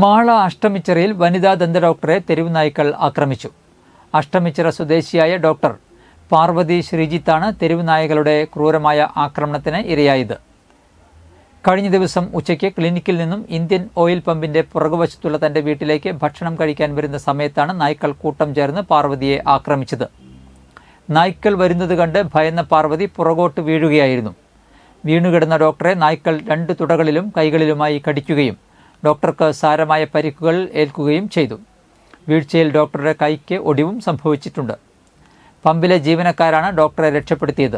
മാള അഷ്ടമിച്ചിറയിൽ വനിതാ ദന്ത ഡോക്ടറെ തെരുവ് നായ്ക്കൾ ആക്രമിച്ചു. അഷ്ടമിച്ചിറ സ്വദേശിയായ ഡോക്ടർ പാർവതി ശ്രീജിത്താണ് തെരുവ് നായകളുടെ ക്രൂരമായ ആക്രമണത്തിന് ഇരയായത്. കഴിഞ്ഞ ദിവസം ഉച്ചയ്ക്ക് ക്ലിനിക്കിൽ നിന്നും ഇന്ത്യൻ ഓയിൽ പമ്പിന്റെ പുറകുവശത്തുള്ള തന്റെ വീട്ടിലേക്ക് ഭക്ഷണം കഴിക്കാൻ വരുന്ന സമയത്താണ് നായ്ക്കൾ കൂട്ടം ചേർന്ന് പാർവതിയെ ആക്രമിച്ചത്. നായ്ക്കൾ വരുന്നത് കണ്ട് ഭയന്ന പാർവതി പുറകോട്ട് വീഴുകയായിരുന്നു. വീണുകിടന്ന ഡോക്ടറെ നായ്ക്കൾ 2 തുടകളിലും കൈകളിലുമായി കടിക്കുകയും ഡോക്ടർക്ക് സാരമായ പരിക്കുകൾ ഏൽക്കുകയും ചെയ്തു. വീഴ്ചയിൽ ഡോക്ടറുടെ കൈക്ക് ഒടിവും സംഭവിച്ചിട്ടുണ്ട്. പമ്പിലെ ജീവനക്കാരാണ് ഡോക്ടറെ രക്ഷപ്പെടുത്തിയത്.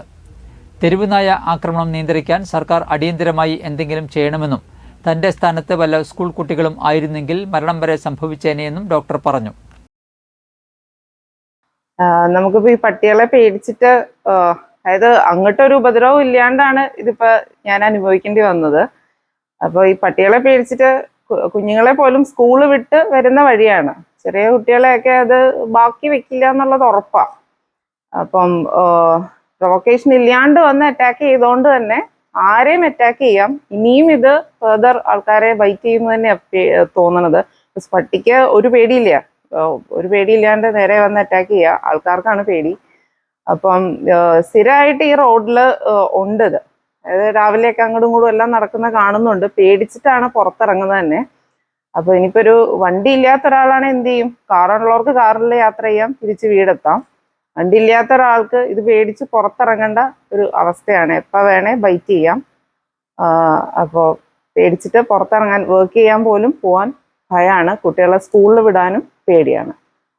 തെരുവുനായ ആക്രമണം നിയന്ത്രിക്കാൻ സർക്കാർ അടിയന്തരമായി എന്തെങ്കിലും ചെയ്യണമെന്നും തന്റെ സ്ഥാനത്ത് വല്ല സ്കൂൾ കുട്ടികളും ആയിരുന്നെങ്കിൽ മരണം വരെ സംഭവിച്ചേനെയെന്നും ഡോക്ടർ പറഞ്ഞു. നമുക്കിപ്പോൾ ഈ പട്ടികളെ പേടിച്ചിട്ട് അതായത് അങ്ങോട്ടൊരു ഉപദ്രവം ഇല്ലാണ്ടാണ് ഇതിപ്പോൾ ഞാൻ അനുഭവിക്കേണ്ടി വന്നത്. അപ്പോൾ ഈ പട്ടികളെ പേടിച്ചിട്ട് കുഞ്ഞുങ്ങളെ പോലും സ്കൂൾ വിട്ട് വരുന്ന വഴിയാണ്. ചെറിയ കുട്ടികളെയൊക്കെ അത് ബാക്കി വെക്കില്ല എന്നുള്ളത് ഉറപ്പാണ്. അപ്പം പ്രൊവക്കേഷൻ ഇല്ലാണ്ട് വന്ന് അറ്റാക്ക് ചെയ്തുകൊണ്ട് തന്നെ ആരെയും അറ്റാക്ക് ചെയ്യാം. ഇനിയും ഇത് ഫെർദർ ആൾക്കാരെ ബൈറ്റ് ചെയ്യുന്നു തന്നെ തോന്നണത്. പട്ടിക്ക് ഒരു പേടിയില്ലാണ്ട് നേരെ വന്ന് അറ്റാക്ക് ചെയ്യുക, ആൾക്കാർക്കാണ് പേടി. അപ്പം സ്ഥിരമായിട്ട് ഈ റോഡിൽ ഉണ്ട് ഇത്. അതായത് രാവിലെയൊക്കെ അങ്ങോട്ടും ഇങ്ങോട്ടും എല്ലാം നടക്കുന്ന കാണുന്നുണ്ട്. പേടിച്ചിട്ടാണ് പുറത്തിറങ്ങുന്നത് തന്നെ. അപ്പോൾ ഇനിയിപ്പോൾ ഒരു വണ്ടി ഇല്ലാത്ത ഒരാളാണ് എന്ത് ചെയ്യും? കാറുള്ളവർക്ക് കാറിൽ യാത്ര ചെയ്യാം, തിരിച്ച് വീടെത്താം. വണ്ടി ഇല്ലാത്ത ഒരാൾക്ക് ഇത് പേടിച്ച് പുറത്തിറങ്ങേണ്ട ഒരു അവസ്ഥയാണ്. എപ്പോൾ വേണേ ബൈറ്റ് ചെയ്യാം. അപ്പോൾ പേടിച്ചിട്ട് പുറത്തിറങ്ങാൻ വർക്ക് ചെയ്യാൻ പോലും പോകാൻ ഭയമാണ്. കുട്ടികളെ സ്കൂളിൽ വിടാനും പേടിയാണ്.